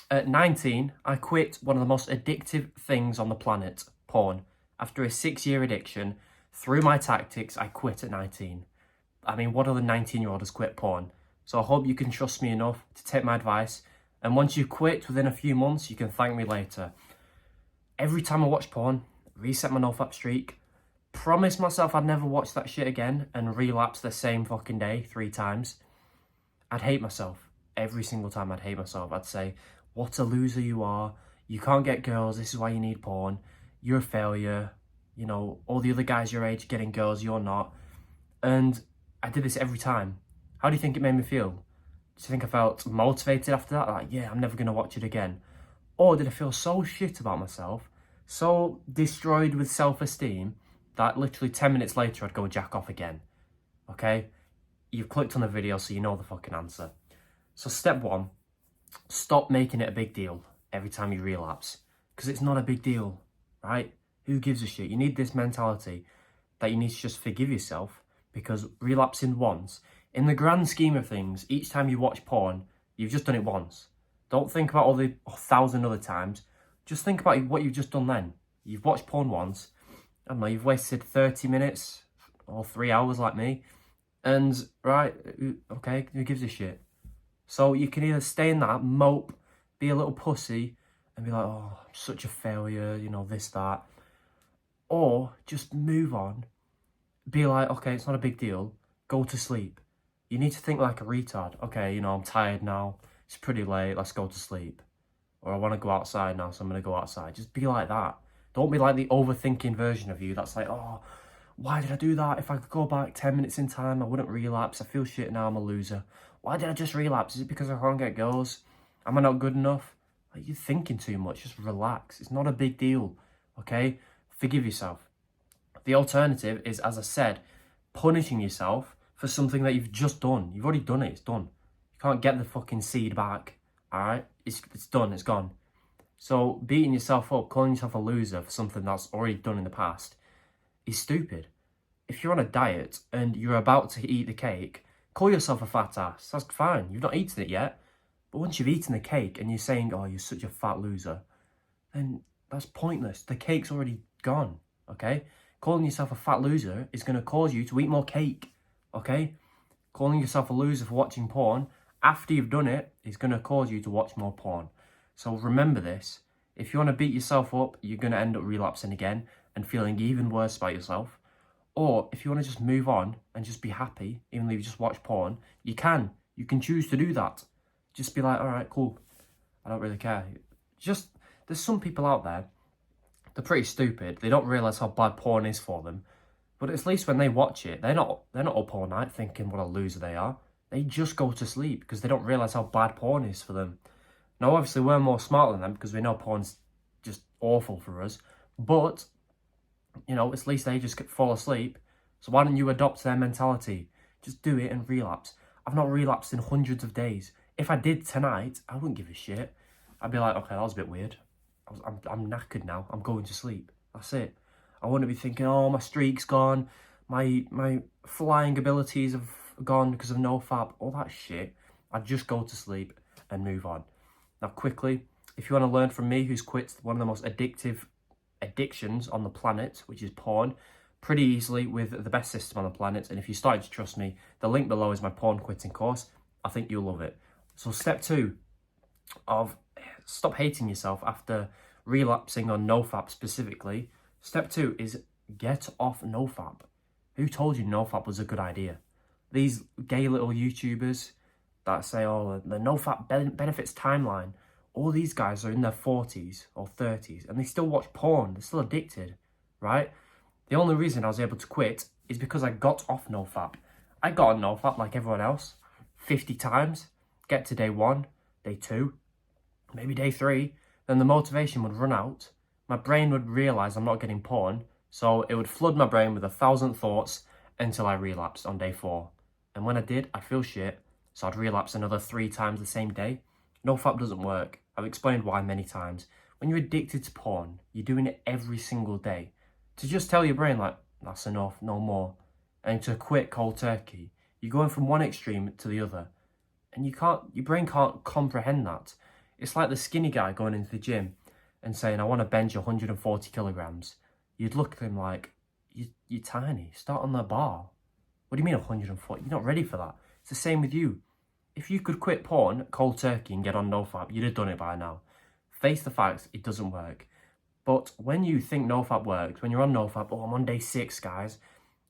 At 19, I quit one of the most addictive things on the planet, porn. After a 6-year addiction, through my tactics, I quit at 19. I mean, what other 19-year-old has quit porn? So I hope you can trust me enough to take my advice. And once you quit within a few months, you can thank me later. Every time I watch porn, reset my nofap streak, promise myself I'd never watch that shit again and relapse the same fucking day 3 times. I'd hate myself. Every single time I'd hate myself. I'd say, what a loser you are. You can't get girls. This is why you need porn. You're a failure. You know, all the other guys your age getting girls, you're not. And I did this every time. How do you think it made me feel? Do you think I felt motivated after that? Like, yeah, I'm never going to watch it again. Or did I feel so shit about myself, so destroyed with self-esteem, that literally 10 minutes later I'd go jack off again? Okay? You've clicked on the video, so you know the fucking answer. So step 1, stop making it a big deal every time you relapse. Because it's not a big deal, right? Who gives a shit? You need this mentality that you need to just forgive yourself, because relapsing once, in the grand scheme of things, each time you watch porn, you've just done it once. Don't think about all the 1,000 other times. Just think about what you've just done then. You've watched porn once. I don't know, you've wasted 30 minutes or 3 hours like me. And, right, okay, who gives a shit? So you can either stay in that, mope, be a little pussy, and be like, oh, I'm such a failure, you know, this, that. Or just move on. Be like, okay, it's not a big deal. Go to sleep. You need to think like a retard. Okay, you know, I'm tired now. It's pretty late, let's go to sleep. Or I want to go outside now, so I'm going to go outside. Just be like that. Don't be like the overthinking version of you that's like, oh, why did I do that? If I could go back 10 minutes in time, I wouldn't relapse. I feel shit now, I'm a loser. Why did I just relapse? Is it because I can't get girls? Am I not good enough? Like, you're thinking too much. Just relax. It's not a big deal, okay? Forgive yourself. The alternative is, as I said, punishing yourself for something that you've just done. You've already done it. It's done. You can't get the fucking seed back, all right? It's done. It's gone. So beating yourself up, calling yourself a loser for something that's already done in the past is stupid. If you're on a diet and you're about to eat the cake, call yourself a fat ass. That's fine. You've not eaten it yet. But once you've eaten the cake and you're saying, oh, you're such a fat loser, then that's pointless. The cake's already gone, okay? Calling yourself a fat loser is going to cause you to eat more cake, okay? Calling yourself a loser for watching porn after you've done it is going to cause you to watch more porn. So remember this. If you want to beat yourself up, you're going to end up relapsing again and feeling even worse about yourself. Or if you want to just move on and just be happy, even though you just watch porn, you can. You can choose to do that. Just be like, all right, cool. I don't really care. Just, there's some people out there, they're pretty stupid. They don't realise how bad porn is for them. But at least when they watch it, they're not up all night thinking what a loser they are. They just go to sleep because they don't realise how bad porn is for them. Now, obviously, we're more smart than them because we know porn's just awful for us. But, you know, at least they just fall asleep. So why don't you adopt their mentality? Just do it and relapse. I've not relapsed in hundreds of days. If I did tonight, I wouldn't give a shit. I'd be like, okay, that was a bit weird. I'm knackered now. I'm going to sleep. That's it. I wouldn't be thinking, oh, my streak's gone. My flying abilities have gone because of nofap. All that shit. I'd just go to sleep and move on. Now, quickly, if you want to learn from me, who's quit one of the most addictive addictions on the planet, which is porn, pretty easily with the best system on the planet, and if you started to trust me, the link below is my porn quitting course. I think you'll love it. So step 2 of stop hating yourself after relapsing on nofap specifically. Step 2 is get off nofap. Who told you nofap was a good idea? These gay little YouTubers that say, oh, the nofap benefits timeline. All these guys are in their 40s or 30s and they still watch porn. They're still addicted, right? The only reason I was able to quit is because I got off nofap. I got on nofap like everyone else 50 times. Get to day 1, day 2, maybe day 3. Then the motivation would run out. My brain would realise I'm not getting porn. So it would flood my brain with 1,000 thoughts until I relapsed on day 4. And when I did, I'd feel shit. So I'd relapse another 3 times the same day. Nofap doesn't work. I've explained why many times. When you're addicted to porn, you're doing it every single day. To just tell your brain, like, that's enough, no more. And to quit cold turkey, you're going from one extreme to the other. And your brain can't comprehend that. It's like the skinny guy going into the gym and saying, I want to bench 140 kilograms. You'd look at him like, you're tiny. Start on the bar. What do you mean 140? You're not ready for that. It's the same with you. If you could quit porn cold turkey and get on NoFap, you'd have done it by now. Face the facts, it doesn't work. But when you think NoFap works, when you're on NoFap, oh, I'm on day 6, guys,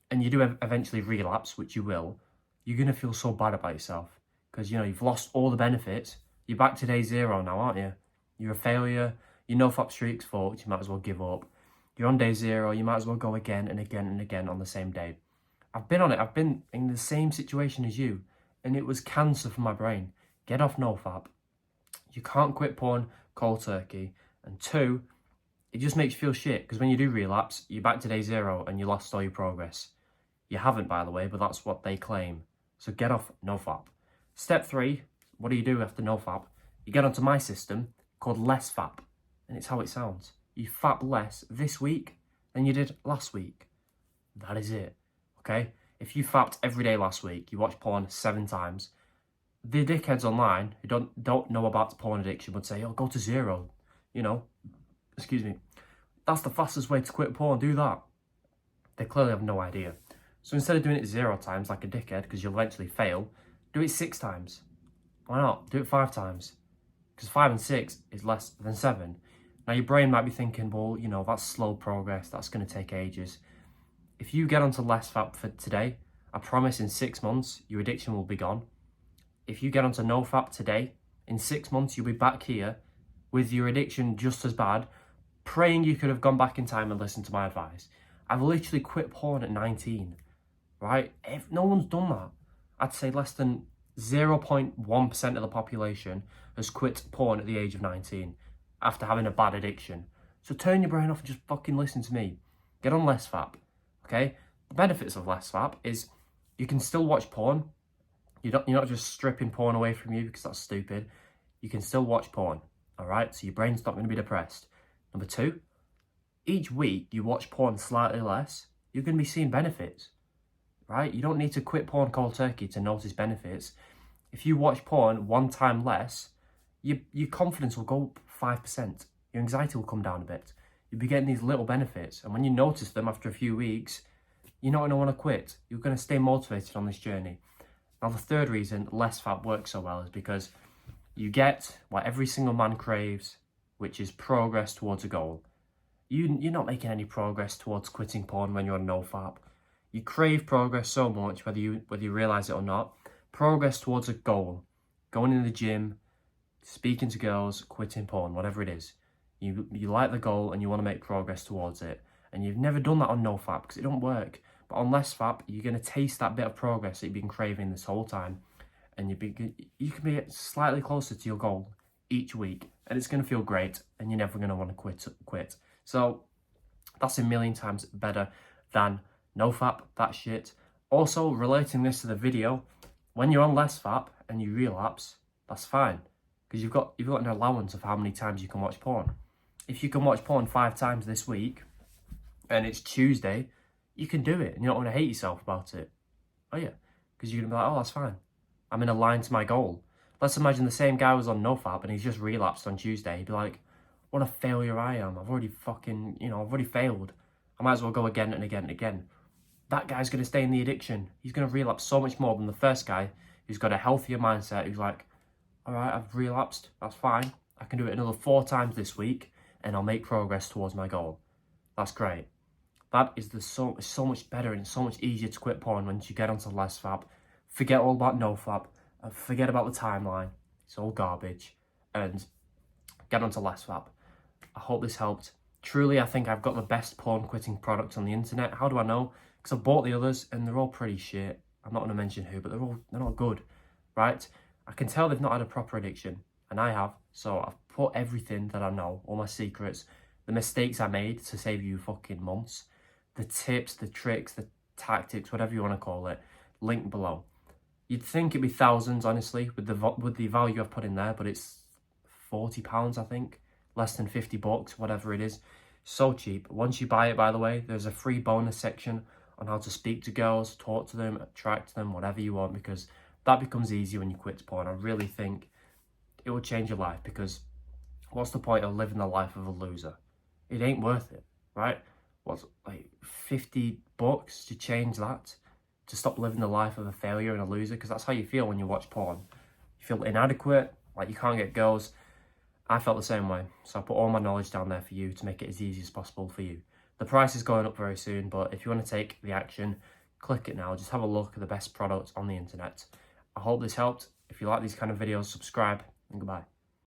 and you do eventually relapse, which you will, you're going to feel so bad about yourself. Because, you've lost all the benefits. You're back to day 0 now, aren't you? You're a failure. Your NoFap streak's fucked. You might as well give up. You're on day 0. You might as well go again and again and again on the same day. I've been on it. I've been in the same situation as you. And it was cancer for my brain. Get off NoFap. You can't quit porn cold turkey. And 2, it just makes you feel shit. Because when you do relapse, you're back to day 0 and you lost all your progress. You haven't, by the way, but that's what they claim. So get off NoFap. Step 3, what do you do after NoFap? You get onto my system called LessFap. And it's how it sounds. You fap less this week than you did last week. That is it. Okay? If you fapped every day last week, you watched porn 7 times, the dickheads online who don't know about porn addiction would say, oh, go to 0. Excuse me. That's the fastest way to quit porn. Do that. They clearly have no idea. So instead of doing it 0 times like a dickhead, because you'll eventually fail, do it 6 times. Why not? Do it 5 times. Because 5 and 6 is less than 7. Now your brain might be thinking, well, that's slow progress. That's going to take ages. If you get onto LessFap for today, I promise in 6 months, your addiction will be gone. If you get onto NoFap today, in 6 months, you'll be back here with your addiction just as bad, praying you could have gone back in time and listened to my advice. I've literally quit porn at 19, right? If no one's done that, I'd say less than 0.1% of the population has quit porn at the age of 19 after having a bad addiction. So turn your brain off and just fucking listen to me. Get on LessFap. Okay, the benefits of LessFap is you can still watch porn. You're not just stripping porn away from you because that's stupid. You can still watch porn, all right? So your brain's not going to be depressed. Number 2, each week you watch porn slightly less, you're going to be seeing benefits, right? You don't need to quit porn cold turkey to notice benefits. If you watch porn 1 time less, your confidence will go up 5%. Your anxiety will come down a bit. You'll be getting these little benefits. And when you notice them after a few weeks, you're not going to want to quit. You're going to stay motivated on this journey. Now, the 3rd reason LessFap works so well is because you get what every single man craves, which is progress towards a goal. You're not making any progress towards quitting porn when you're on NoFap. You crave progress so much, whether you realise it or not. Progress towards a goal. Going in the gym, speaking to girls, quitting porn, whatever it is. You like the goal and you want to make progress towards it. And you've never done that on NoFap because it don't work. But on LessFap, you're going to taste that bit of progress that you've been craving this whole time. And you can be slightly closer to your goal each week. And it's going to feel great. And you're never going to want to quit. So that's a million times better than NoFap, that shit. Also, relating this to the video, when you're on LessFap and you relapse, that's fine. Because you've got an allowance of how many times you can watch porn. If you can watch porn 5 times this week, and it's Tuesday, you can do it, and you're not going to hate yourself about it. Oh yeah, because you're going to be like, oh, that's fine. I'm in a line to my goal. Let's imagine the same guy was on NoFap and he's just relapsed on Tuesday. He'd be like, what a failure I am. I've already failed. I might as well go again and again and again. That guy's going to stay in the addiction. He's going to relapse so much more than the first guy who's got a healthier mindset, who's like, all right, I've relapsed, that's fine. I can do it another 4 times this week and I'll make progress towards my goal. That's great. That is so much better and so much easier to quit porn once you get onto LessFap. Forget all about NoFap. Forget about the timeline. It's all garbage. And get onto LessFap. I hope this helped. Truly, I think I've got the best porn quitting product on the internet. How do I know? Because I've bought the others and they're all pretty shit. I'm not going to mention who, but they're not good, right? I can tell they've not had a proper addiction, and I have. So I've put everything that I know, all my secrets, the mistakes I made to save you fucking months, the tips, the tricks, the tactics, whatever you want to call it, linked below. You'd think it'd be thousands, honestly, with the value I've put in there, but it's £40, I think, less than $50, whatever it is. So cheap. Once you buy it, by the way, there's a free bonus section on how to speak to girls, talk to them, attract them, whatever you want, because that becomes easy when you quit porn. I really think it will change your life, because what's the point of living the life of a loser? It ain't worth it, right? What's like $50 to change that? To stop living the life of a failure and a loser? Because that's how you feel when you watch porn. You feel inadequate, like you can't get girls. I felt the same way, so I put all my knowledge down there for you to make it as easy as possible for you. The price is going up very soon, but if you want to take the action, click it now. Just have a look at the best products on the internet. I hope this helped. If you like these kind of videos, subscribe, and goodbye.